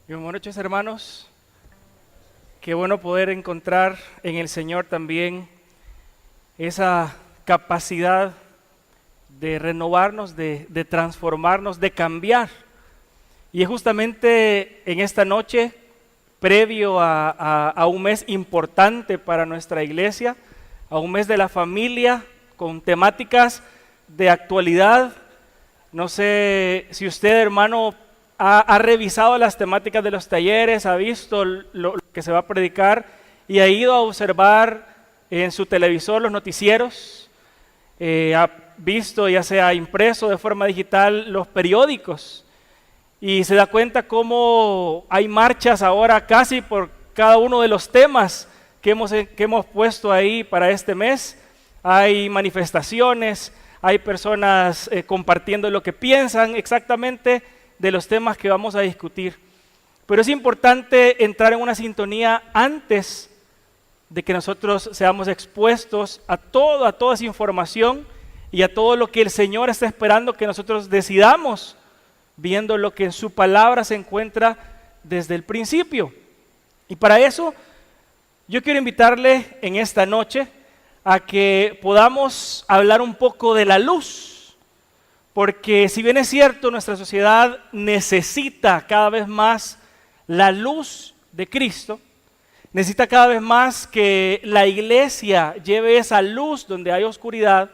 Bien, buenas noches, hermanos. Qué bueno poder encontrar en el Señor también esa capacidad de renovarnos, de transformarnos, de cambiar. Y es justamente en esta noche, previo a un mes importante para nuestra iglesia, a un mes de la familia, con temáticas de actualidad. No sé si usted, hermano, ha revisado las temáticas de los talleres, ha visto lo que se va a predicar y ha ido a observar en su televisor los noticieros, ha visto ya sea impreso de forma digital los periódicos y se da cuenta cómo hay marchas ahora casi por cada uno de los temas que hemos puesto ahí para este mes. Hay manifestaciones, hay personas compartiendo lo que piensan exactamente de los temas que vamos a discutir. Pero es importante entrar en una sintonía antes de que nosotros seamos expuestos a toda esa información y a todo lo que el Señor está esperando que nosotros decidamos, viendo lo que en su palabra se encuentra desde el principio. Y para eso yo quiero invitarle en esta noche a que podamos hablar un poco de la luz. Porque si bien es cierto, nuestra sociedad necesita cada vez más la luz de Cristo, necesita cada vez más que la iglesia lleve esa luz donde hay oscuridad.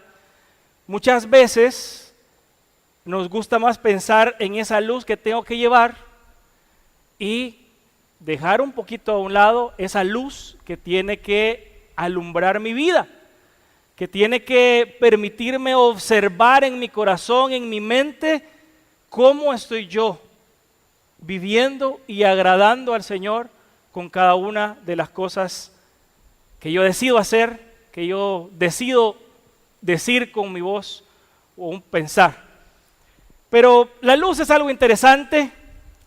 Muchas veces nos gusta más pensar en esa luz que tengo que llevar y dejar un poquito a un lado esa luz que tiene que alumbrar mi vida, que tiene que permitirme observar en mi corazón, en mi mente, cómo estoy yo viviendo y agradando al Señor con cada una de las cosas que yo decido hacer, que yo decido decir con mi voz o un pensar. Pero la luz es algo interesante.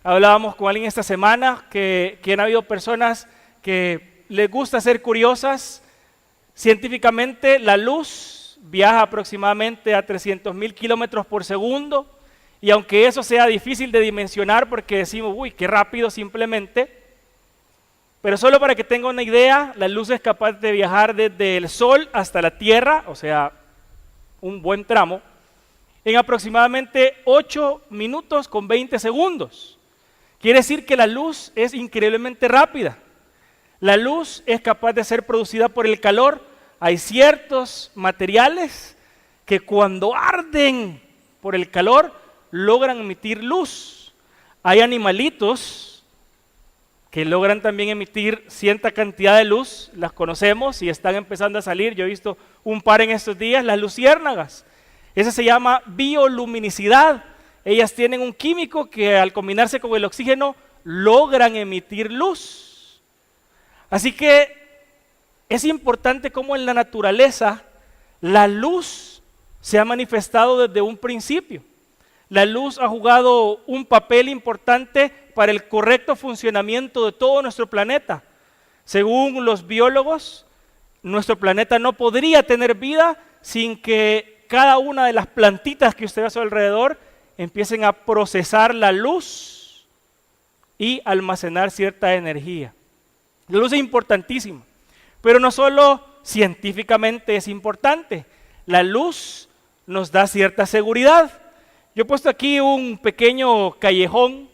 Hablábamos con alguien esta semana que han habido personas que les gusta ser curiosas. Científicamente, la luz viaja aproximadamente a 300,000 kilómetros por segundo, y aunque eso sea difícil de dimensionar porque decimos, uy, qué rápido simplemente, pero solo para que tenga una idea, la luz es capaz de viajar desde el Sol hasta la Tierra, o sea, un buen tramo, en aproximadamente 8 minutos con 20 segundos. Quiere decir que la luz es increíblemente rápida. La luz es capaz de ser producida por el calor. Hay ciertos materiales que cuando arden por el calor logran emitir luz. Hay animalitos que logran también emitir cierta cantidad de luz, las conocemos y están empezando a salir. Yo he visto un par en estos días, las luciérnagas. Esa se llama bioluminicidad. Ellas tienen un químico que al combinarse con el oxígeno logran emitir luz. Así que es importante cómo en la naturaleza la luz se ha manifestado desde un principio. La luz ha jugado un papel importante para el correcto funcionamiento de todo nuestro planeta. Según los biólogos, nuestro planeta no podría tener vida sin que cada una de las plantitas que usted ve a su alrededor empiecen a procesar la luz y almacenar cierta energía. La luz es importantísima, pero no solo científicamente es importante. La luz nos da cierta seguridad. Yo he puesto aquí un pequeño callejón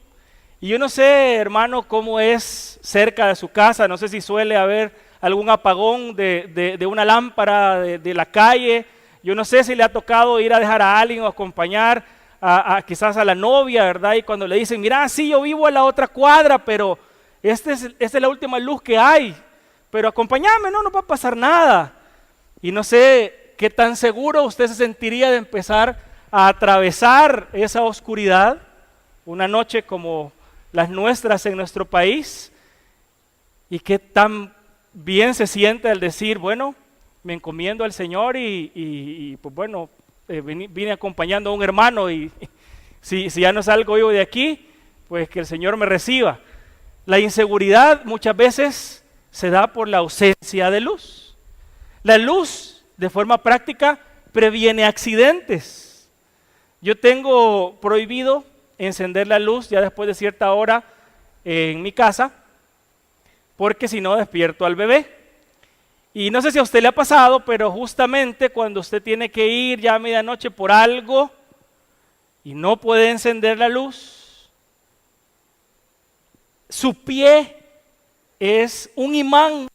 y yo no sé, hermano, cómo es cerca de su casa. No sé si suele haber algún apagón de una lámpara de la calle. Yo no sé si le ha tocado ir a dejar a alguien o acompañar quizás a la novia, ¿verdad? Y cuando le dicen, mira, sí, yo vivo en la otra cuadra, pero esta es la última luz que hay, pero acompáñame, no va a pasar nada. Y no sé qué tan seguro usted se sentiría de empezar a atravesar esa oscuridad, una noche como las nuestras en nuestro país, y qué tan bien se siente al decir, bueno, me encomiendo al Señor y pues bueno, vine acompañando a un hermano y si ya no salgo yo de aquí, pues que el Señor me reciba. La inseguridad muchas veces se da por la ausencia de luz. La luz, de forma práctica, previene accidentes. Yo tengo prohibido encender la luz ya después de cierta hora en mi casa, porque si no despierto al bebé. Y no sé si a usted le ha pasado, pero justamente cuando usted tiene que ir ya a medianoche por algo y no puede encender la luz, su pie es un imán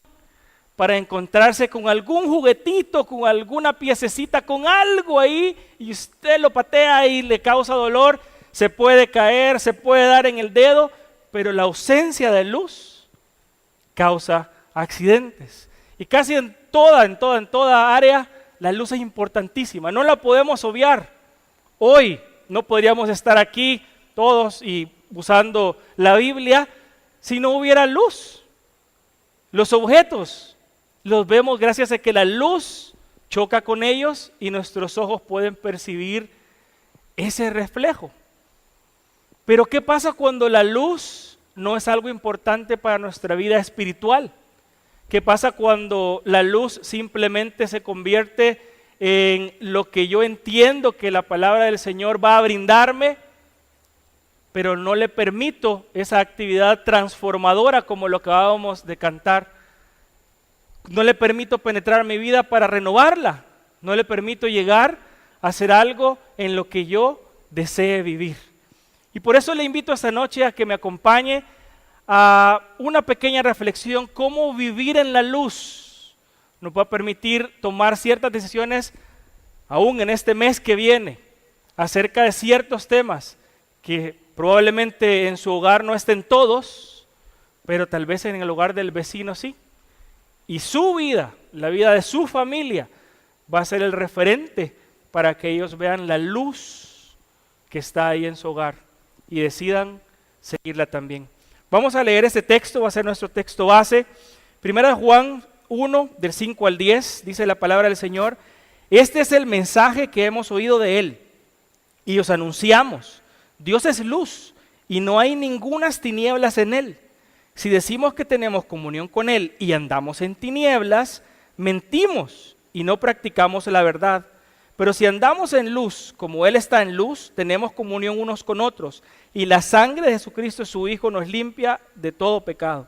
para encontrarse con algún juguetito, con alguna piececita, con algo ahí, y usted lo patea y le causa dolor, se puede caer, se puede dar en el dedo, pero la ausencia de luz causa accidentes. Y casi en toda área, la luz es importantísima, no la podemos obviar. Hoy no podríamos estar aquí todos y usando la Biblia si no hubiera luz. Los objetos los vemos gracias a que la luz choca con ellos y nuestros ojos pueden percibir ese reflejo. Pero ¿qué pasa cuando la luz no es algo importante para nuestra vida espiritual? ¿Qué pasa cuando la luz simplemente se convierte en lo que yo entiendo que la palabra del Señor va a brindarme, pero no le permito esa actividad transformadora como lo acabábamos de cantar? No le permito penetrar mi vida para renovarla, no le permito llegar a hacer algo en lo que yo desee vivir. Y por eso le invito esta noche a que me acompañe a una pequeña reflexión, cómo vivir en la luz nos va a permitir tomar ciertas decisiones aún en este mes que viene, acerca de ciertos temas que probablemente en su hogar no estén todos, pero tal vez en el hogar del vecino sí. Y su vida, la vida de su familia, va a ser el referente para que ellos vean la luz que está ahí en su hogar y decidan seguirla también. Vamos a leer este texto, va a ser nuestro texto base. Primera de Juan 1, del 5 al 10, dice la palabra del Señor: este es el mensaje que hemos oído de Él y os anunciamos. Dios es luz y no hay ningunas tinieblas en Él. Si decimos que tenemos comunión con Él y andamos en tinieblas, mentimos y no practicamos la verdad. Pero si andamos en luz, como Él está en luz, tenemos comunión unos con otros, y la sangre de Jesucristo, su Hijo, nos limpia de todo pecado.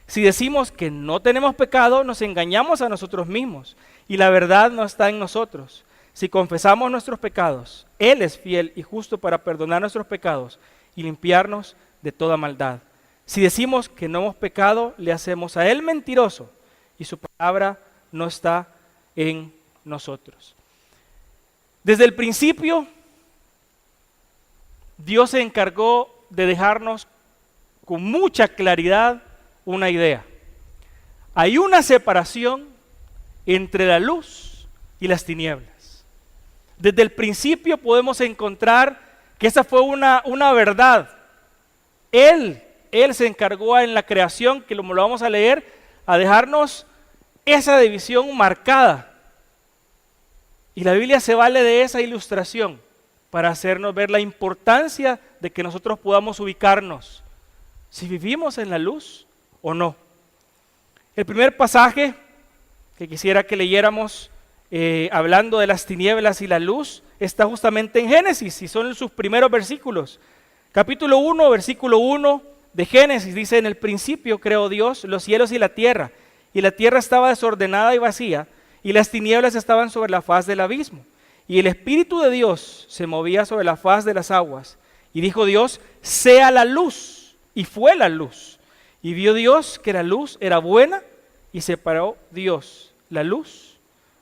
Si decimos que no tenemos pecado, nos engañamos a nosotros mismos, y la verdad no está en nosotros. Si confesamos nuestros pecados, Él es fiel y justo para perdonar nuestros pecados y limpiarnos de toda maldad. Si decimos que no hemos pecado, le hacemos a Él mentiroso, y su palabra no está en nosotros. Desde el principio, Dios se encargó de dejarnos con mucha claridad una idea. Hay una separación entre la luz y las tinieblas. Desde el principio podemos encontrar que esa fue una verdad. Él se encargó en la creación, que lo vamos a leer, a dejarnos esa división marcada. Y la Biblia se vale de esa ilustración para hacernos ver la importancia de que nosotros podamos ubicarnos, si vivimos en la luz o no. El primer pasaje que quisiera que leyéramos, hablando de las tinieblas y la luz, está justamente en Génesis, y son sus primeros versículos. Capítulo 1, versículo 1 de Génesis, dice: en el principio creó Dios los cielos y la tierra estaba desordenada y vacía, y las tinieblas estaban sobre la faz del abismo, y el Espíritu de Dios se movía sobre la faz de las aguas. Y dijo Dios: sea la luz, y fue la luz. Y vio Dios que la luz era buena, y separó Dios la luz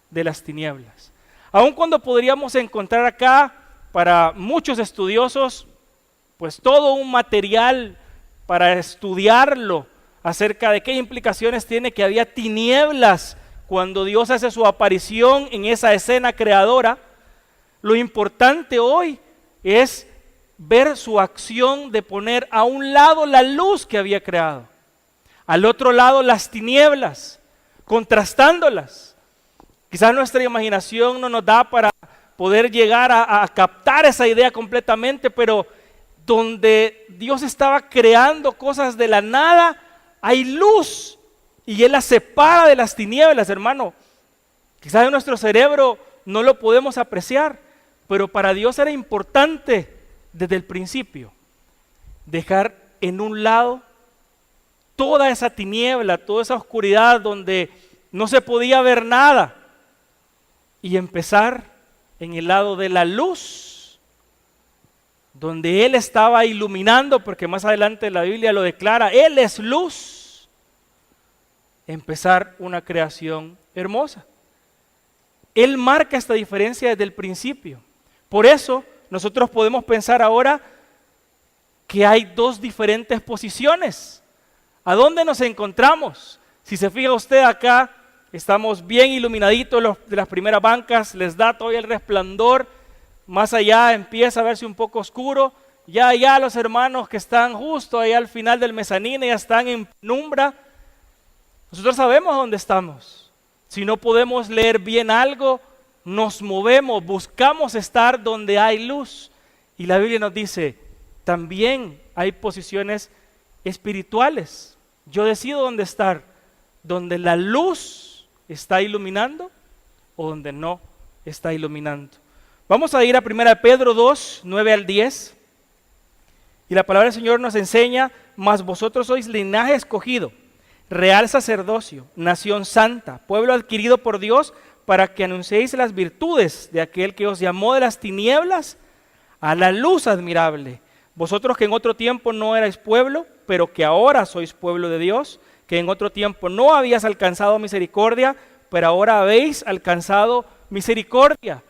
de las tinieblas. Aun cuando podríamos encontrar acá, para muchos estudiosos, pues todo un material para estudiarlo acerca de qué implicaciones tiene que había tinieblas cuando Dios hace su aparición en esa escena creadora, lo importante hoy es ver su acción de poner a un lado la luz que había creado, al otro lado las tinieblas, contrastándolas. Quizás nuestra imaginación no nos da para poder llegar a captar esa idea completamente, pero donde Dios estaba creando cosas de la nada, hay luz. Y Él las separa de las tinieblas, hermano. Quizás en nuestro cerebro no lo podemos apreciar, pero para Dios era importante desde el principio dejar en un lado toda esa tiniebla, toda esa oscuridad donde no se podía ver nada y empezar en el lado de la luz, donde Él estaba iluminando, porque más adelante la Biblia lo declara, Él es luz, empezar una creación hermosa. Él marca esta diferencia desde el principio. Por eso nosotros podemos pensar ahora que hay dos diferentes posiciones. ¿A dónde nos encontramos? Si se fija usted acá, estamos bien iluminaditos de las primeras bancas, les da todavía el resplandor. Más allá empieza a verse un poco oscuro. Ya los hermanos que están justo allá al final del mezanino ya están en penumbra. Nosotros sabemos dónde estamos. Si no podemos leer bien algo, nos movemos, buscamos estar donde hay luz. Y la Biblia nos dice, también hay posiciones espirituales. Yo decido dónde estar, donde la luz está iluminando o donde no está iluminando. Vamos a ir a 1 Pedro 2, 9 al 10. Y la palabra del Señor nos enseña, mas vosotros sois linaje escogido, real sacerdocio, nación santa, pueblo adquirido por Dios, para que anunciéis las virtudes de aquel que os llamó de las tinieblas a la luz admirable. Vosotros que en otro tiempo no erais pueblo, pero que ahora sois pueblo de Dios, que en otro tiempo no habías alcanzado misericordia, pero ahora habéis alcanzado misericordia.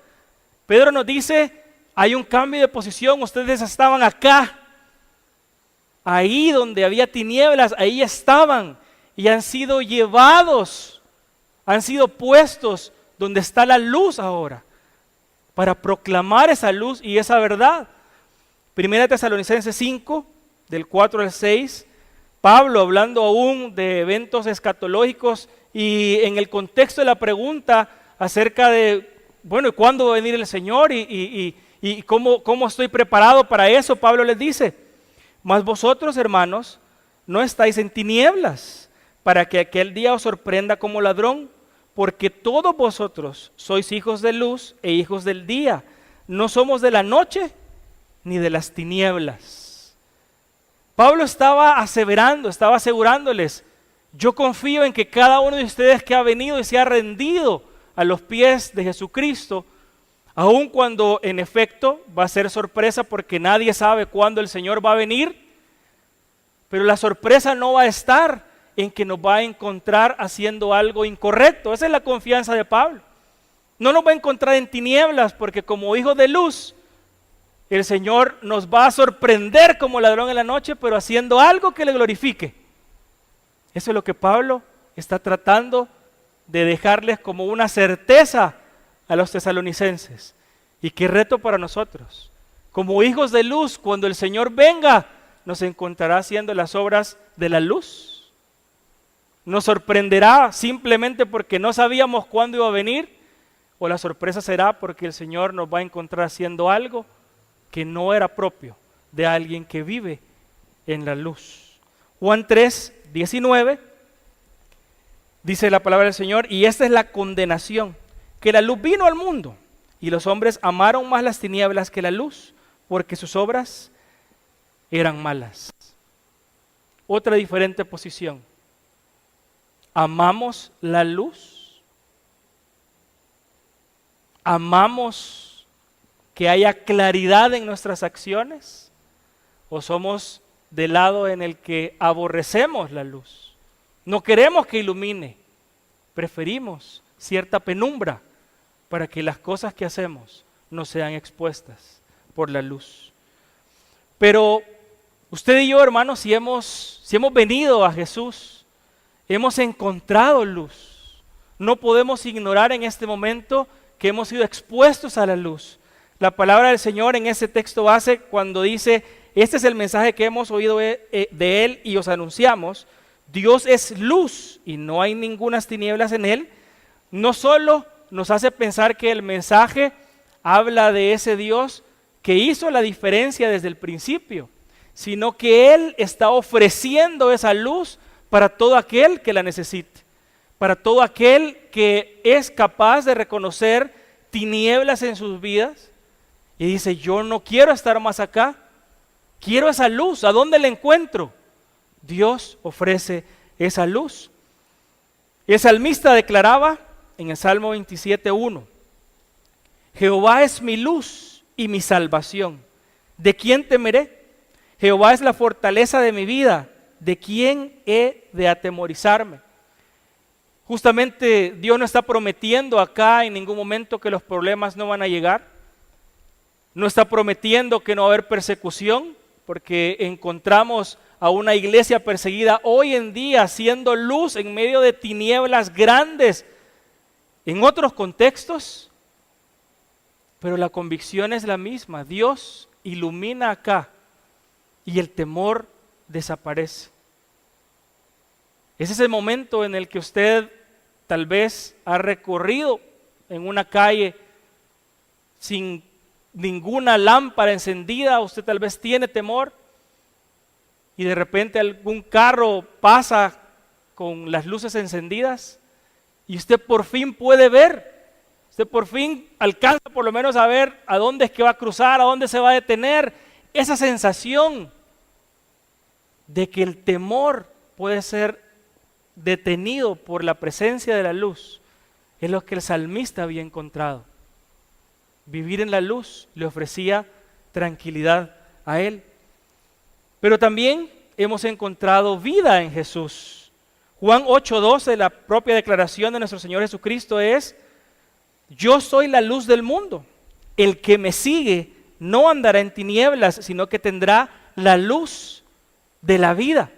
Pedro nos dice, hay un cambio de posición, ustedes estaban acá, ahí donde había tinieblas, ahí estaban, y han sido llevados, han sido puestos donde está la luz ahora, para proclamar esa luz y esa verdad. 1 Tesalonicenses 5, del 4 al 6, Pablo hablando aún de eventos escatológicos y en el contexto de la pregunta acerca de, bueno, ¿y cuándo va a venir el Señor? Y cómo estoy preparado para eso, Pablo les dice, mas vosotros, hermanos, no estáis en tinieblas, para que aquel día os sorprenda como ladrón, porque todos vosotros sois hijos de luz e hijos del día, no somos de la noche ni de las tinieblas. Pablo estaba aseverando, estaba asegurándoles, yo confío en que cada uno de ustedes que ha venido y se ha rendido a los pies de Jesucristo, aun cuando en efecto va a ser sorpresa porque nadie sabe cuándo el Señor va a venir, pero la sorpresa no va a estar en que nos va a encontrar haciendo algo incorrecto. Esa es la confianza de Pablo. No nos va a encontrar en tinieblas porque como hijos de luz, el Señor nos va a sorprender como ladrón en la noche, pero haciendo algo que le glorifique. Eso es lo que Pablo está tratando de dejarles como una certeza a los tesalonicenses. Y qué reto para nosotros. Como hijos de luz, cuando el Señor venga, nos encontrará haciendo las obras de la luz. Nos sorprenderá simplemente porque no sabíamos cuándo iba a venir, o la sorpresa será porque el Señor nos va a encontrar haciendo algo que no era propio de alguien que vive en la luz. Juan 3, 19, dice la palabra del Señor, y esta es la condenación, que la luz vino al mundo, y los hombres amaron más las tinieblas que la luz, porque sus obras eran malas. Otra diferente posición. ¿Amamos la luz? ¿Amamos que haya claridad en nuestras acciones? ¿O somos del lado en el que aborrecemos la luz? No queremos que ilumine, preferimos cierta penumbra para que las cosas que hacemos no sean expuestas por la luz. Pero usted y yo, hermanos, si hemos venido a Jesús, hemos encontrado luz. No podemos ignorar en este momento que hemos sido expuestos a la luz. La palabra del Señor en ese texto base, cuando dice, este es el mensaje que hemos oído de Él y os anunciamos, Dios es luz y no hay ningunas tinieblas en Él, no solo nos hace pensar que el mensaje habla de ese Dios que hizo la diferencia desde el principio, sino que Él está ofreciendo esa luz para todo aquel que la necesite, para todo aquel que es capaz de reconocer tinieblas en sus vidas y dice, yo no quiero estar más acá, quiero esa luz, ¿a dónde la encuentro? Dios ofrece esa luz. El salmista declaraba en el Salmo 27:1: Jehová es mi luz y mi salvación. ¿De quién temeré? Jehová es la fortaleza de mi vida. ¿De quién he de atemorizarme? Justamente Dios no está prometiendo acá en ningún momento que los problemas no van a llegar. No está prometiendo que no va a haber persecución, porque encontramos a una iglesia perseguida hoy en día siendo luz en medio de tinieblas grandes en otros contextos, pero la convicción es la misma. Dios ilumina acá y el temor desaparece. Ese es el momento en el que usted tal vez ha recorrido en una calle sin ninguna lámpara encendida. Usted tal vez tiene temor y de repente algún carro pasa con las luces encendidas y usted por fin puede ver. Usted por fin alcanza por lo menos a ver a dónde es que va a cruzar, a dónde se va a detener. Esa sensación de que el temor puede ser detenido por la presencia de la luz es lo que el salmista había encontrado. Vivir en la luz le ofrecía tranquilidad a él. Pero también hemos encontrado vida en Jesús. Juan 8:12, la propia declaración de nuestro Señor Jesucristo es: yo soy la luz del mundo. El que me sigue no andará en tinieblas, sino que tendrá la luz de la vida.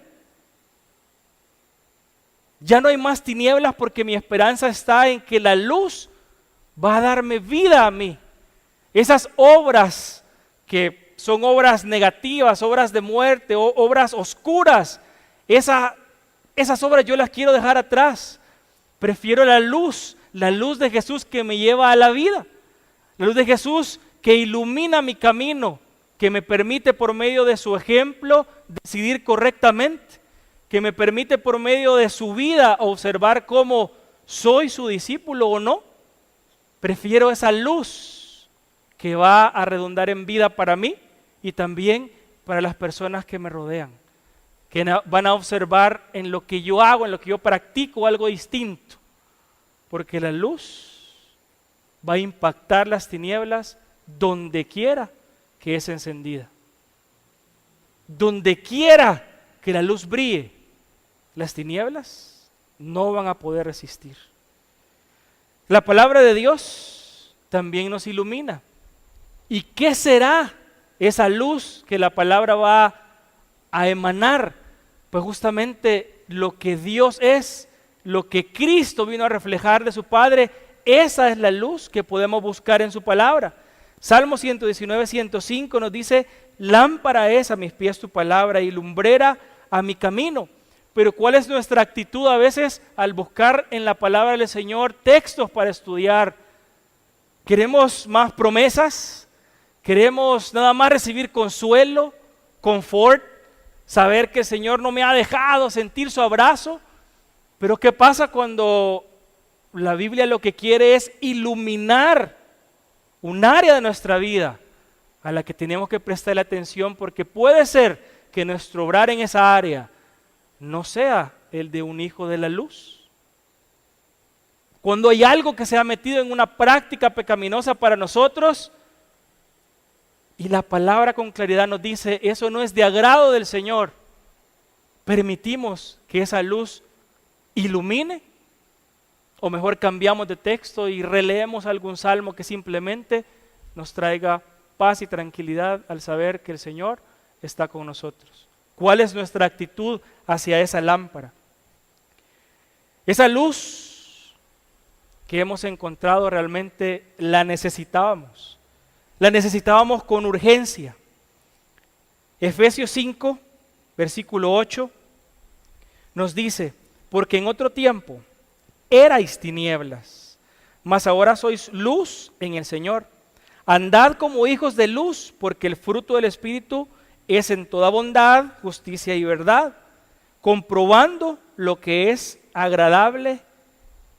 Ya no hay más tinieblas porque mi esperanza está en que la luz va a darme vida a mí. Esas obras que son obras negativas, obras de muerte, obras oscuras, esas obras yo las quiero dejar atrás. Prefiero la luz de Jesús que me lleva a la vida. La luz de Jesús que ilumina mi camino, que me permite por medio de su ejemplo decidir correctamente, que me permite por medio de su vida observar cómo soy su discípulo o no. Prefiero esa luz que va a redundar en vida para mí y también para las personas que me rodean, que van a observar en lo que yo hago, en lo que yo practico algo distinto, porque la luz va a impactar las tinieblas donde quiera que es encendida. Donde quiera que la luz brille, las tinieblas no van a poder resistir. La palabra de Dios también nos ilumina. ¿Y qué será esa luz que la palabra va a emanar? Pues justamente lo que Dios es, lo que Cristo vino a reflejar de su Padre. Esa es la luz que podemos buscar en su palabra. Salmo 119:105 nos dice: lámpara es a mis pies tu palabra y lumbrera a mi camino. Pero ¿cuál es nuestra actitud a veces al buscar en la palabra del Señor textos para estudiar? ¿Queremos más promesas? ¿Queremos nada más recibir consuelo, confort, saber que el Señor no me ha dejado, sentir su abrazo? Pero ¿qué pasa cuando la Biblia lo que quiere es iluminar un área de nuestra vida a la que tenemos que prestarle atención? Porque puede ser que nuestro obrar en esa área no sea el de un hijo de la luz. Cuando hay algo que se ha metido en una práctica pecaminosa para nosotros y la palabra con claridad nos dice eso no es de agrado del Señor, permitimos que esa luz ilumine, o mejor cambiamos de texto y releemos algún salmo que simplemente nos traiga paz y tranquilidad al saber que el Señor está con nosotros. ¿Cuál es nuestra actitud hacia esa lámpara? Esa luz que hemos encontrado realmente la necesitábamos. La necesitábamos con urgencia. Efesios 5, versículo 8, nos dice: porque en otro tiempo erais tinieblas, mas ahora sois luz en el Señor. Andad como hijos de luz, porque el fruto del Espíritu es en toda bondad, justicia y verdad, comprobando lo que es agradable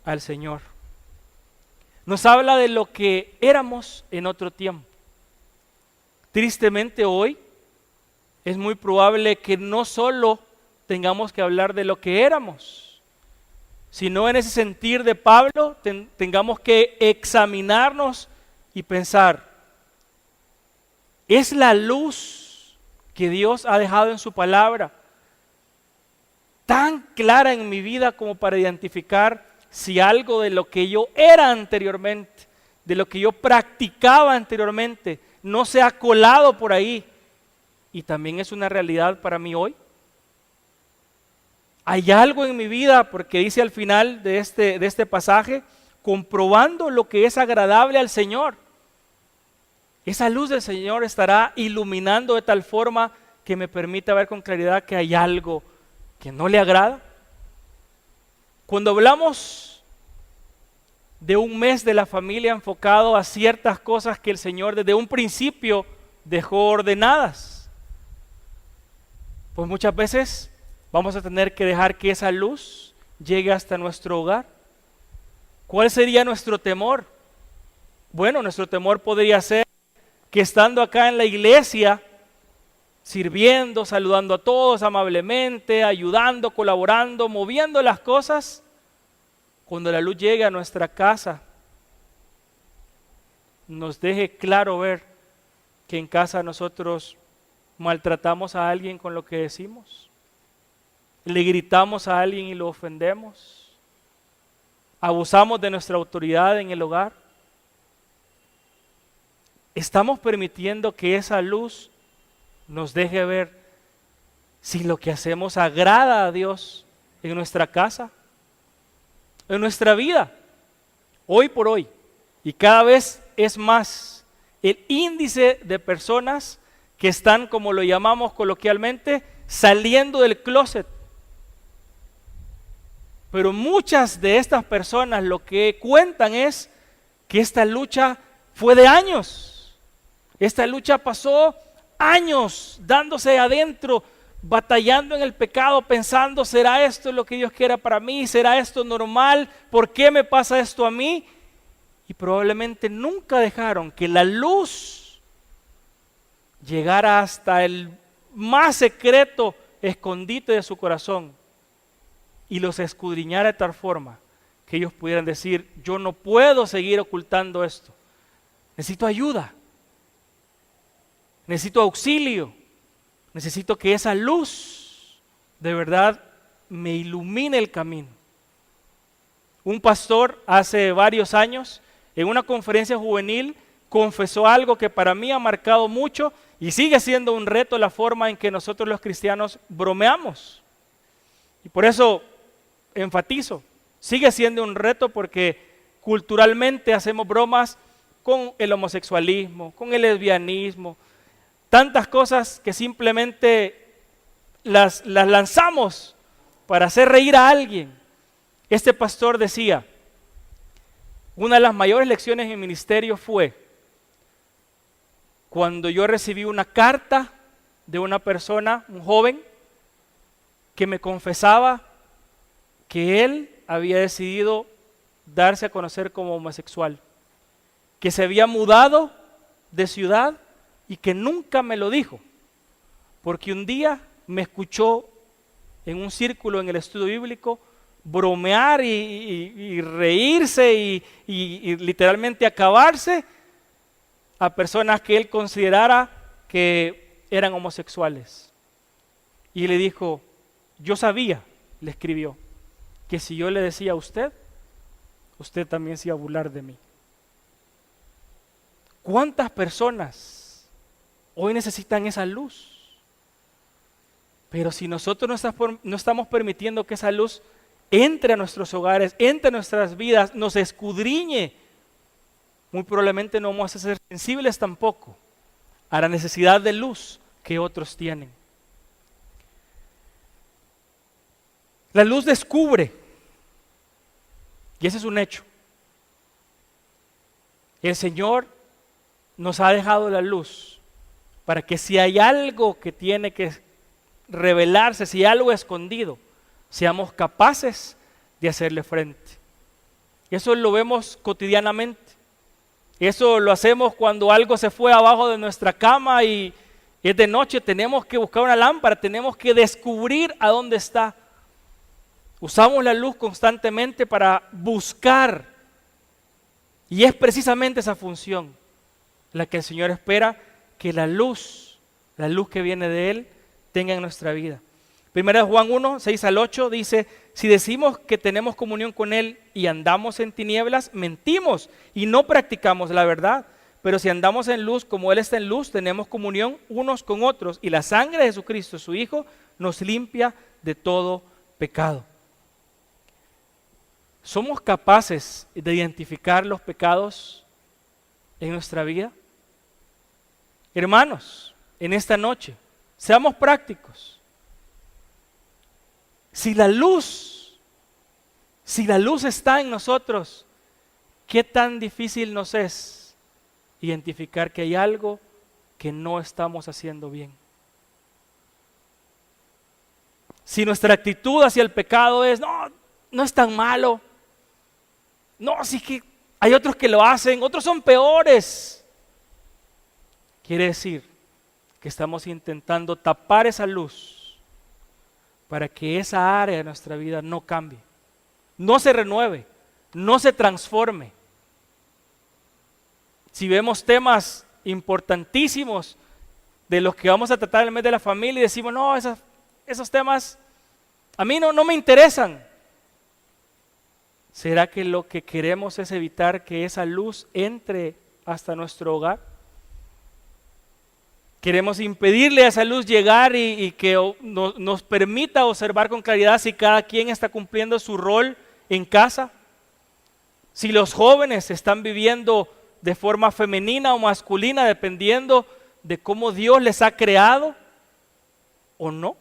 al Señor. Nos habla de lo que éramos en otro tiempo. Tristemente hoy es muy probable que no solo tengamos que hablar de lo que éramos, sino en ese sentir de Pablo tengamos que examinarnos y pensar, ¿es la luz que Dios ha dejado en su palabra tan clara en mi vida como para identificar si algo de lo que yo era anteriormente, de lo que yo practicaba anteriormente, no se ha colado por ahí y también es una realidad para mí hoy? Hay algo en mi vida, porque dice al final de este pasaje, comprobando lo que es agradable al Señor. Esa luz del Señor estará iluminando de tal forma que me permita ver con claridad que hay algo que no le agrada. Cuando hablamos de un mes de la familia enfocado a ciertas cosas que el Señor desde un principio dejó ordenadas, pues muchas veces vamos a tener que dejar que esa luz llegue hasta nuestro hogar. ¿Cuál sería nuestro temor? Bueno, nuestro temor podría ser que estando acá en la iglesia, sirviendo, saludando a todos amablemente, ayudando, colaborando, moviendo las cosas, cuando la luz llegue a nuestra casa, nos deje claro ver que en casa nosotros maltratamos a alguien con lo que decimos, le gritamos a alguien y lo ofendemos, abusamos de nuestra autoridad en el hogar. Estamos permitiendo que esa luz nos deje ver si lo que hacemos agrada a Dios en nuestra casa, en nuestra vida, hoy por hoy. Y cada vez es más el índice de personas que están, como lo llamamos coloquialmente, saliendo del closet. Pero muchas de estas personas lo que cuentan es que esta lucha fue de años. Esta lucha pasó años dándose adentro, batallando en el pecado, pensando, ¿será esto lo que Dios quiere para mí? ¿Será esto normal? ¿Por qué me pasa esto a mí? Y probablemente nunca dejaron que la luz llegara hasta el más secreto escondite de su corazón y los escudriñara de tal forma que ellos pudieran decir, yo no puedo seguir ocultando esto, necesito ayuda, necesito auxilio, necesito que esa luz de verdad me ilumine el camino. Un pastor hace varios años en una conferencia juvenil confesó algo que para mí ha marcado mucho y sigue siendo un reto la forma en que nosotros los cristianos bromeamos. Y por eso enfatizo, sigue siendo un reto porque culturalmente hacemos bromas con el homosexualismo, con el lesbianismo, tantas cosas que simplemente las lanzamos para hacer reír a alguien. Este pastor decía, una de las mayores lecciones en ministerio fue cuando yo recibí una carta de una persona, un joven, que me confesaba que él había decidido darse a conocer como homosexual, que se había mudado de ciudad y que nunca me lo dijo, porque un día me escuchó en un círculo en el estudio bíblico bromear y reírse y literalmente acabarse a personas que él considerara que eran homosexuales. Y le dijo, yo sabía, le escribió, que si yo le decía a usted, usted también se iba a burlar de mí. ¿Cuántas personas hoy necesitan esa luz? Pero si nosotros no estamos permitiendo que esa luz entre a nuestros hogares, entre a nuestras vidas, nos escudriñe, muy probablemente no vamos a ser sensibles tampoco a la necesidad de luz que otros tienen. La luz descubre, y ese es un hecho. El Señor nos ha dejado la luz para que si hay algo que tiene que revelarse, si hay algo escondido, seamos capaces de hacerle frente. Eso lo vemos cotidianamente. Eso lo hacemos cuando algo se fue abajo de nuestra cama y Es de noche, tenemos que buscar una lámpara, tenemos que descubrir a dónde está. Usamos la luz constantemente para buscar. Y es precisamente esa función la que el Señor espera que la luz que viene de Él, tenga en nuestra vida. Primera de Juan 1, 6 al 8 dice: si decimos que tenemos comunión con Él y andamos en tinieblas, mentimos y no practicamos la verdad. Pero si andamos en luz como Él está en luz, tenemos comunión unos con otros, y la sangre de Jesucristo, su Hijo, nos limpia de todo pecado. ¿Somos capaces de identificar los pecados en nuestra vida? Hermanos, en esta noche, seamos prácticos. Si la luz está en nosotros, ¿qué tan difícil nos es identificar que hay algo que no estamos haciendo bien? Si nuestra actitud hacia el pecado es, no es tan malo, no, sí que hay otros que lo hacen, otros son peores, quiere decir que estamos intentando tapar esa luz para que esa área de nuestra vida no cambie, no se renueve, no se transforme. Si vemos temas importantísimos de los que vamos a tratar en el mes de la familia y decimos, no, esos temas a mí no me interesan, ¿será que lo que queremos es evitar que esa luz entre hasta nuestro hogar? Queremos impedirle a esa luz llegar y que nos permita observar con claridad si cada quien está cumpliendo su rol en casa. Si los jóvenes están viviendo de forma femenina o masculina, dependiendo de cómo Dios les ha creado o no.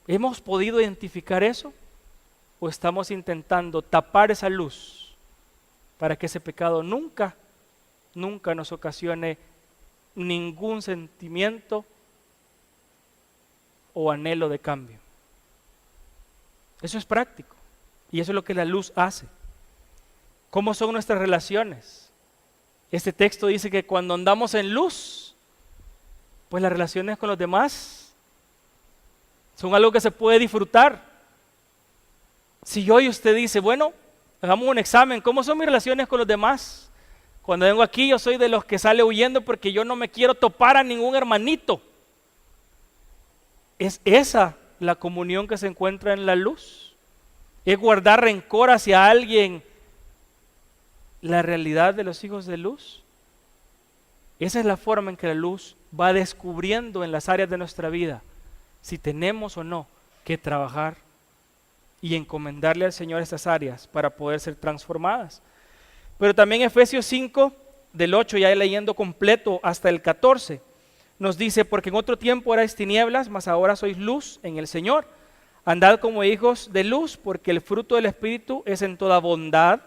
¿Hemos podido identificar eso? ¿O estamos intentando tapar esa luz para que ese pecado nunca nos ocasione ningún sentimiento o anhelo de cambio? Eso es práctico y eso es lo que la luz hace. ¿Cómo son nuestras relaciones? Este texto dice que cuando andamos en luz, pues las relaciones con los demás son algo que se puede disfrutar. Si hoy usted dice, bueno, hagamos un examen, ¿cómo son mis relaciones con los demás? Cuando vengo aquí yo soy de los que sale huyendo porque yo no me quiero topar a ningún hermanito. ¿Es esa la comunión que se encuentra en la luz? ¿Es guardar rencor hacia alguien la realidad de los hijos de luz? Esa es la forma en que la luz va descubriendo en las áreas de nuestra vida si tenemos o no que trabajar y encomendarle al Señor estas áreas para poder ser transformadas. Pero también Efesios 5, del 8, ya leyendo completo hasta el 14, nos dice: porque en otro tiempo erais tinieblas, mas ahora sois luz en el Señor. Andad como hijos de luz, porque el fruto del Espíritu es en toda bondad,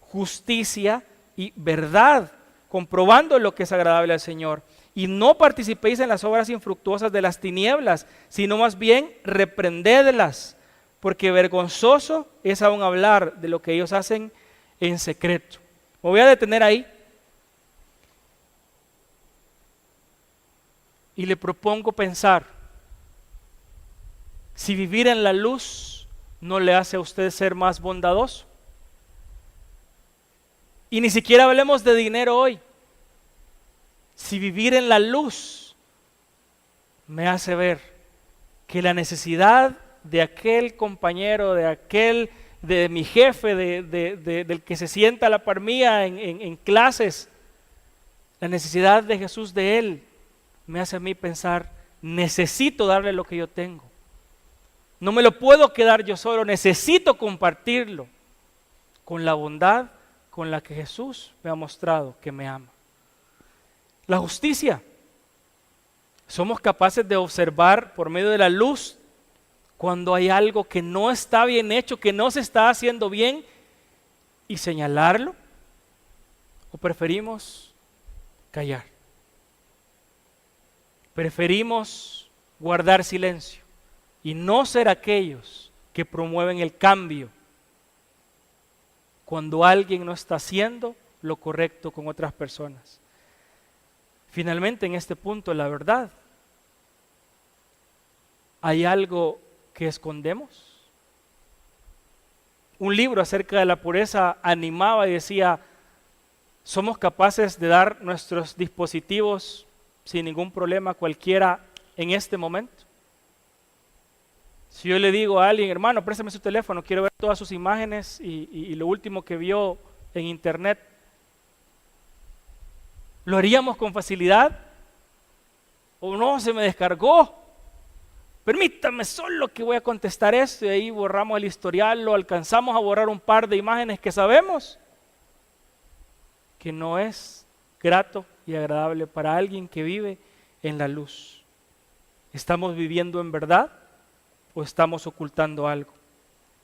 justicia y verdad, comprobando lo que es agradable al Señor. Y no participéis en las obras infructuosas de las tinieblas, sino más bien reprendedlas, porque vergonzoso es aún hablar de lo que ellos hacen en secreto. Me voy a detener ahí y le propongo pensar si vivir en la luz no le hace a usted ser más bondadoso. Y ni siquiera hablemos de dinero hoy. Si vivir en la luz me hace ver que la necesidad de aquel compañero, de mi jefe, del que se sienta a la par mía en clases, la necesidad de Jesús de él, me hace a mí pensar, necesito darle lo que yo tengo. No me lo puedo quedar yo solo, necesito compartirlo con la bondad con la que Jesús me ha mostrado que me ama. La justicia. Somos capaces de observar por medio de la luz cuando hay algo que no está bien hecho, que no se está haciendo bien, y señalarlo, o preferimos callar. Preferimos guardar silencio y no ser aquellos que promueven el cambio cuando alguien no está haciendo lo correcto con otras personas. Finalmente, en este punto, la verdad. ¿Hay algo que escondemos? Un libro acerca de la pureza animaba y decía, somos capaces de dar nuestros dispositivos sin ningún problema cualquiera en este momento. Si yo le digo a alguien, hermano, préstame su teléfono, quiero ver todas sus imágenes y lo último que vio en internet, ¿lo haríamos con facilidad? ¿O no, se me descargó? Permítame solo que voy a contestar esto y ahí borramos el historial, lo alcanzamos a borrar un par de imágenes que sabemos que no es grato y agradable para alguien que vive en la luz. ¿Estamos viviendo en verdad o estamos ocultando algo?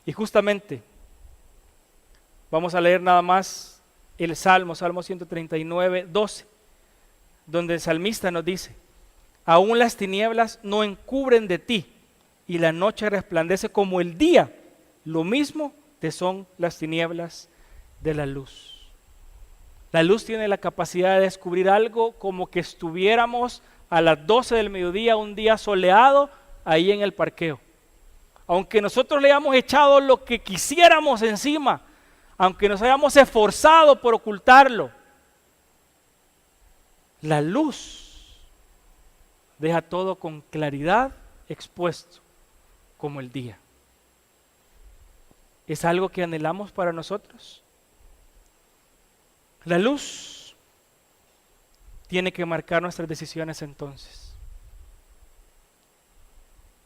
Y justamente vamos a leer nada más el Salmo 139, 12, donde el salmista nos dice, aún las tinieblas no encubren de ti, y la noche resplandece como el día, lo mismo te son las tinieblas de la luz. La luz tiene la capacidad de descubrir algo como que estuviéramos a las 12 del mediodía, un día soleado, ahí en el parqueo. Aunque nosotros le hayamos echado lo que quisiéramos encima, aunque nos hayamos esforzado por ocultarlo, la luz deja todo con claridad expuesto, como el día. ¿Es algo que anhelamos para nosotros? La luz tiene que marcar nuestras decisiones entonces.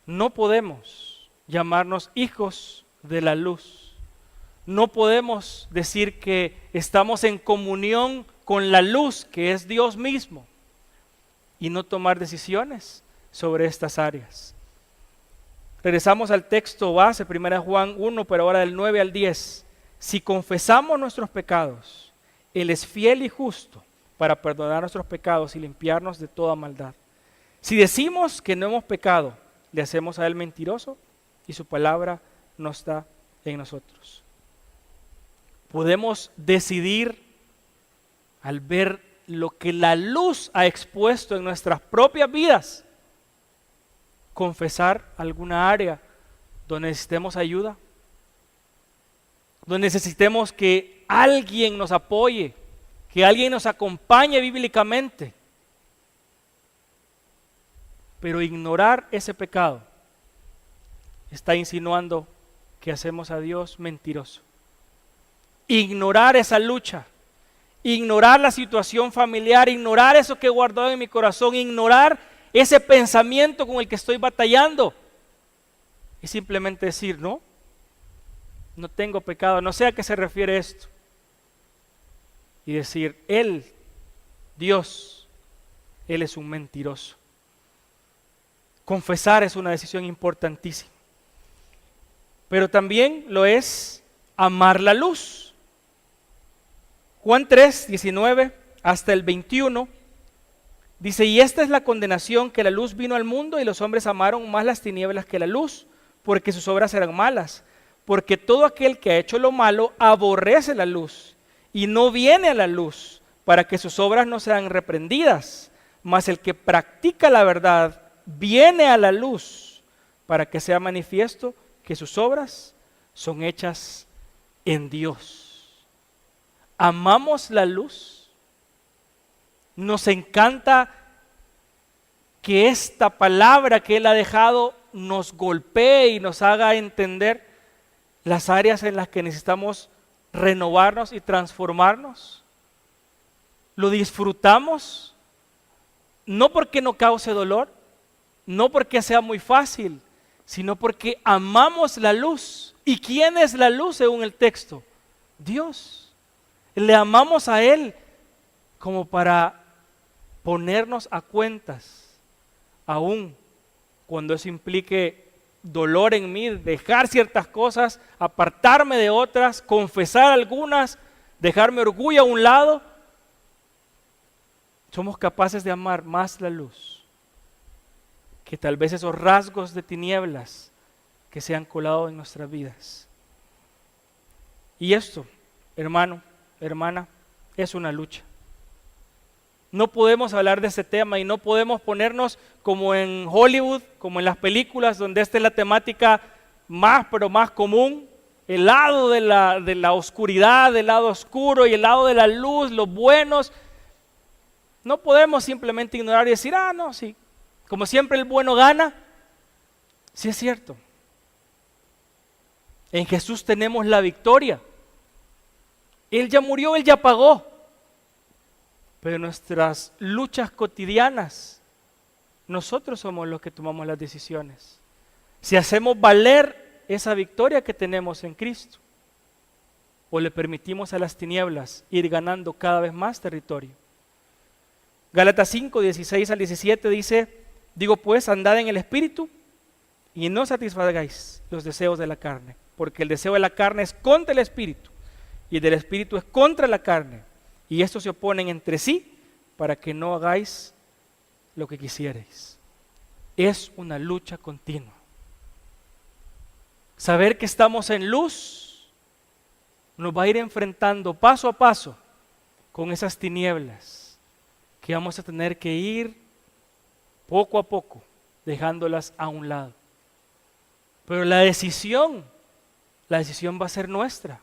No podemos llamarnos hijos de la luz. No podemos decir que estamos en comunión con la luz, que es Dios mismo, y no tomar decisiones sobre estas áreas. Regresamos al texto base, 1 Juan 1, pero ahora del 9 al 10. Si confesamos nuestros pecados, Él es fiel y justo para perdonar nuestros pecados y limpiarnos de toda maldad. Si decimos que no hemos pecado, le hacemos a Él mentiroso y su palabra no está en nosotros. Podemos decidir al ver lo que la luz ha expuesto en nuestras propias vidas, confesar alguna área donde necesitemos ayuda, donde necesitemos que alguien nos apoye, que alguien nos acompañe bíblicamente. Pero ignorar ese pecado está insinuando que hacemos a Dios mentiroso. Ignorar esa lucha, ignorar la situación familiar, ignorar eso que he guardado en mi corazón, ignorar ese pensamiento con el que estoy batallando, es simplemente decir, no tengo pecado, no sé a qué se refiere esto. Y decir, Él, Dios, Él es un mentiroso. Confesar es una decisión importantísima. Pero también lo es amar la luz. Juan 3, 19 hasta el 21 dice, y esta es la condenación, que la luz vino al mundo y los hombres amaron más las tinieblas que la luz, porque sus obras eran malas. Porque todo aquel que ha hecho lo malo aborrece la luz y no viene a la luz para que sus obras no sean reprendidas. Mas el que practica la verdad viene a la luz para que sea manifiesto que sus obras son hechas en Dios. ¿Amamos la luz? Nos encanta que esta palabra que Él ha dejado nos golpee y nos haga entender las áreas en las que necesitamos renovarnos y transformarnos. Lo disfrutamos, no porque no cause dolor, no porque sea muy fácil, sino porque amamos la luz. ¿Y quién es la luz según el texto? Dios. Le amamos a Él como para ponernos a cuentas, aun cuando eso implique dolor en mí, dejar ciertas cosas, apartarme de otras, confesar algunas, dejar mi orgullo a un lado. Somos capaces de amar más la luz que tal vez esos rasgos de tinieblas que se han colado en nuestras vidas. Y esto, hermano, hermana, es una lucha. No podemos hablar de este tema y no podemos ponernos como en Hollywood, como en las películas, donde esta es la temática más, pero más común. El lado de la oscuridad, el lado oscuro y el lado de la luz, los buenos. No podemos simplemente ignorar y decir, no, sí, como siempre el bueno gana. Sí es cierto. En Jesús tenemos la victoria. Él ya murió, Él ya pagó. Pero en nuestras luchas cotidianas, nosotros somos los que tomamos las decisiones. Si hacemos valer esa victoria que tenemos en Cristo, o le permitimos a las tinieblas ir ganando cada vez más territorio. Gálatas 5, 16 al 17 dice, digo pues, andad en el Espíritu y no satisfagáis los deseos de la carne, porque el deseo de la carne es contra el Espíritu y el del Espíritu es contra la carne, y estos se oponen entre sí para que no hagáis lo que quisierais. Es una lucha continua. Saber que estamos en luz nos va a ir enfrentando paso a paso con esas tinieblas que vamos a tener que ir poco a poco dejándolas a un lado. Pero la decisión va a ser nuestra.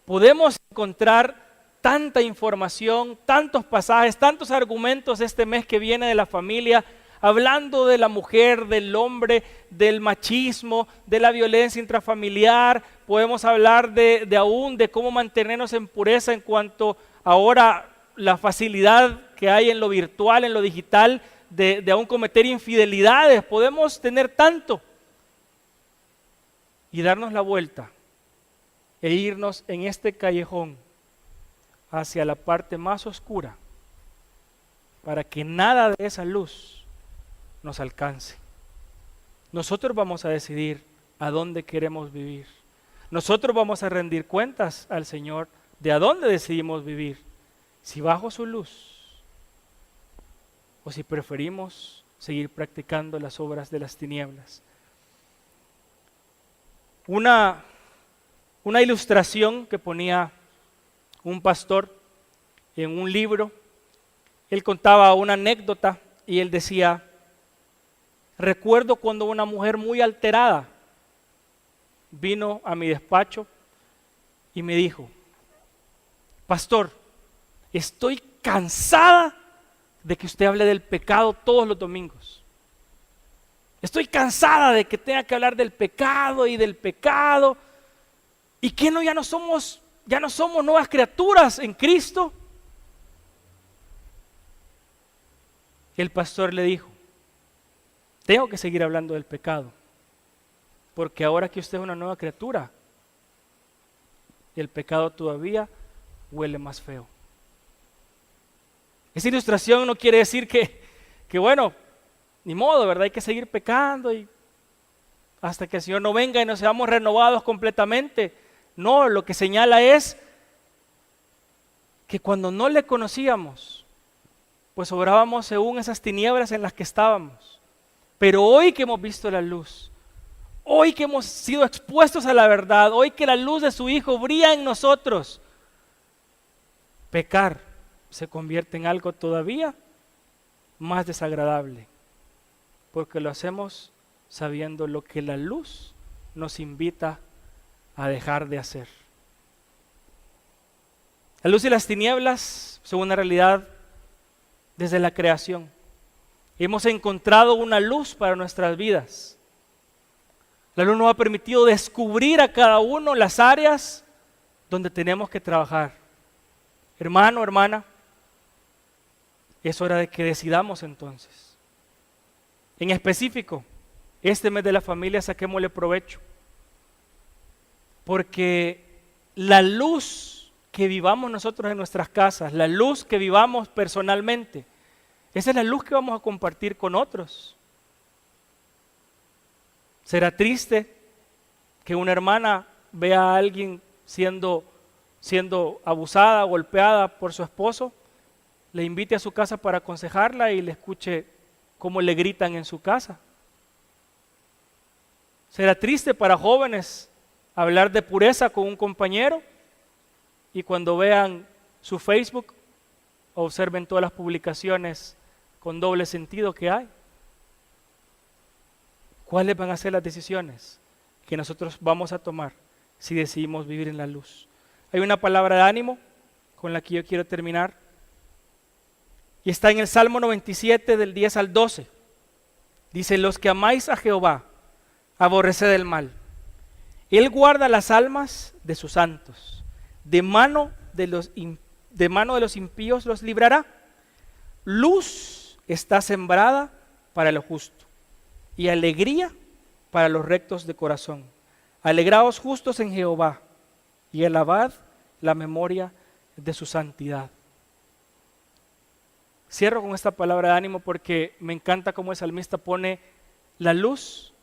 Podemos encontrar tanta información, tantos pasajes, tantos argumentos este mes que viene de la familia, hablando de la mujer, del hombre, del machismo, de la violencia intrafamiliar. Podemos hablar de cómo mantenernos en pureza en cuanto ahora la facilidad que hay en lo virtual, en lo digital, de aún cometer infidelidades. Podemos tener tanto y darnos la vuelta e irnos en este callejón hacia la parte más oscura para que nada de esa luz nos alcance. Nosotros vamos a decidir a dónde queremos vivir. Nosotros vamos a rendir cuentas al Señor de a dónde decidimos vivir, si bajo su luz o si preferimos seguir practicando las obras de las tinieblas. Una ilustración que ponía un pastor en un libro, él contaba una anécdota y él decía, recuerdo cuando una mujer muy alterada vino a mi despacho y me dijo, pastor, estoy cansada de que usted hable del pecado todos los domingos. Estoy cansada de que tenga que hablar del pecado y del pecado. ¿Y qué no? Ya no somos nuevas criaturas en Cristo. El pastor le dijo, tengo que seguir hablando del pecado, porque ahora que usted es una nueva criatura, el pecado todavía huele más feo. Esa ilustración no quiere decir que bueno, ni modo, ¿verdad? Hay que seguir pecando y hasta que el Señor no venga y nos seamos renovados completamente. No, lo que señala es que cuando no le conocíamos, pues obrábamos según esas tinieblas en las que estábamos. Pero hoy que hemos visto la luz, hoy que hemos sido expuestos a la verdad, hoy que la luz de su Hijo brilla en nosotros, pecar se convierte en algo todavía más desagradable, porque lo hacemos sabiendo lo que la luz nos invita a dejar de hacer. La luz y las tinieblas son una realidad desde la creación. Hemos encontrado una luz para nuestras vidas. La luz nos ha permitido descubrir a cada uno las áreas donde tenemos que trabajar. Hermano, hermana, es hora de que decidamos entonces. En específico, este mes de la familia saquémosle provecho. Porque la luz que vivamos nosotros en nuestras casas, la luz que vivamos personalmente, esa es la luz que vamos a compartir con otros. ¿Será triste que una hermana vea a alguien siendo abusada, golpeada por su esposo, le invite a su casa para aconsejarla y le escuche cómo le gritan en su casa? ¿Será triste para jóvenes hablar de pureza con un compañero y cuando vean su Facebook observen todas las publicaciones con doble sentido que hay. ¿Cuáles van a ser las decisiones que nosotros vamos a tomar si decidimos vivir en la luz? Hay una palabra de ánimo con la que yo quiero terminar, y está en el Salmo 97 del 10 al 12. Dice: los que amáis a Jehová, aborreced el mal. Él guarda las almas de sus santos, de mano de los impíos los librará. Luz está sembrada para lo justo, y alegría para los rectos de corazón. Alegraos justos en Jehová, y alabad la memoria de su santidad. Cierro con esta palabra de ánimo porque me encanta cómo el salmista pone la luz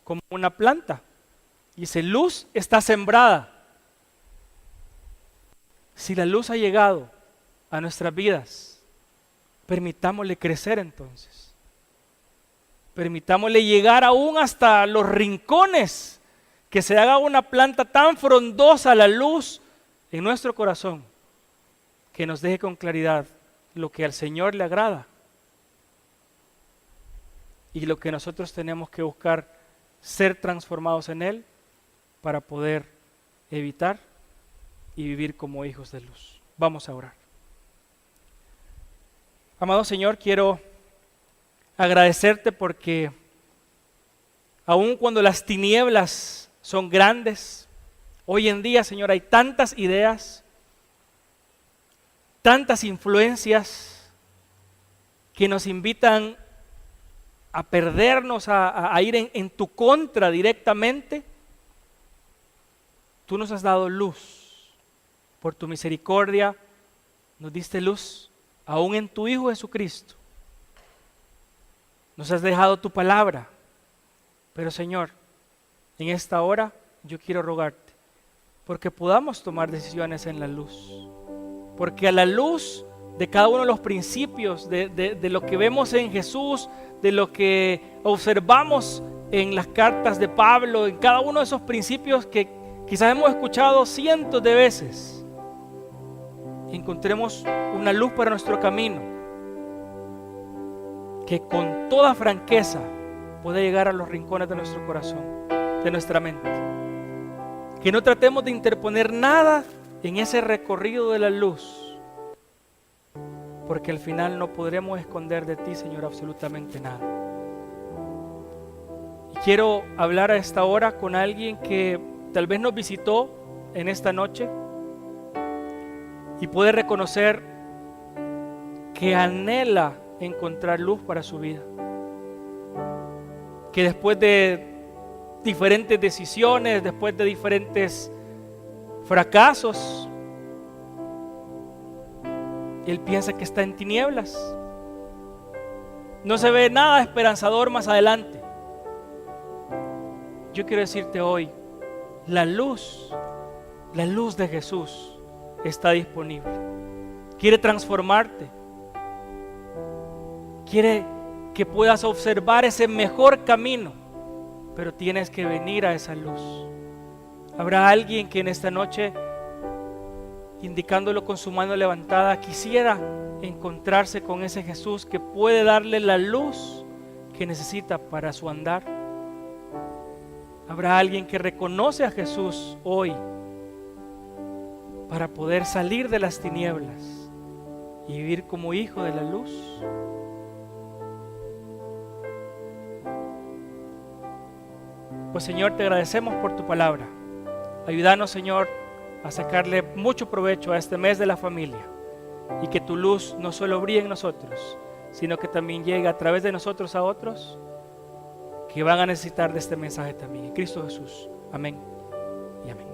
como una planta. Dice: luz está sembrada. Si la luz ha llegado a nuestras vidas, permitámosle crecer entonces. Permitámosle llegar aún hasta los rincones, que se haga una planta tan frondosa la luz en nuestro corazón, que nos deje con claridad lo que al Señor le agrada y lo que nosotros tenemos que buscar ser transformados en Él para poder evitar y vivir como hijos de luz. Vamos a orar. Amado Señor, quiero agradecerte porque aun cuando las tinieblas son grandes, hoy en día, Señor, hay tantas ideas, tantas influencias que nos invitan a perdernos, a ir en tu contra directamente. Tú nos has dado luz. Por tu misericordia nos diste luz, aún en tu Hijo Jesucristo. Nos has dejado tu palabra. Pero Señor, en esta hora yo quiero rogarte porque podamos tomar decisiones en la luz. Porque a la luz de cada uno de los principios, de lo que vemos en Jesús, de lo que observamos en las cartas de Pablo, en cada uno de esos principios que quizás hemos escuchado cientos de veces, encontremos una luz para nuestro camino, que con toda franqueza pueda llegar a los rincones de nuestro corazón, de nuestra mente. Que no tratemos de interponer nada en ese recorrido de la luz, porque al final no podremos esconder de ti, Señor, absolutamente nada. Y quiero hablar a esta hora con alguien que tal vez nos visitó en esta noche y puede reconocer que anhela encontrar luz para su vida, que después de diferentes decisiones, después de diferentes fracasos, él piensa que está en tinieblas, no se ve nada esperanzador más adelante. Yo quiero decirte hoy, la luz de Jesús está disponible. Quiere transformarte, quiere que puedas observar ese mejor camino, pero tienes que venir a esa luz. Habrá alguien que en esta noche, indicándolo con su mano levantada, quisiera encontrarse con ese Jesús que puede darle la luz que necesita para su andar. Habrá alguien que reconoce a Jesús hoy para poder salir de las tinieblas y vivir como hijo de la luz. Pues Señor, te agradecemos por tu palabra. Ayúdanos, Señor, a sacarle mucho provecho a este mes de la familia, y que tu luz no solo brille en nosotros, sino que también llegue a través de nosotros a otros que van a necesitar de este mensaje también. En Cristo Jesús. Amén y amén.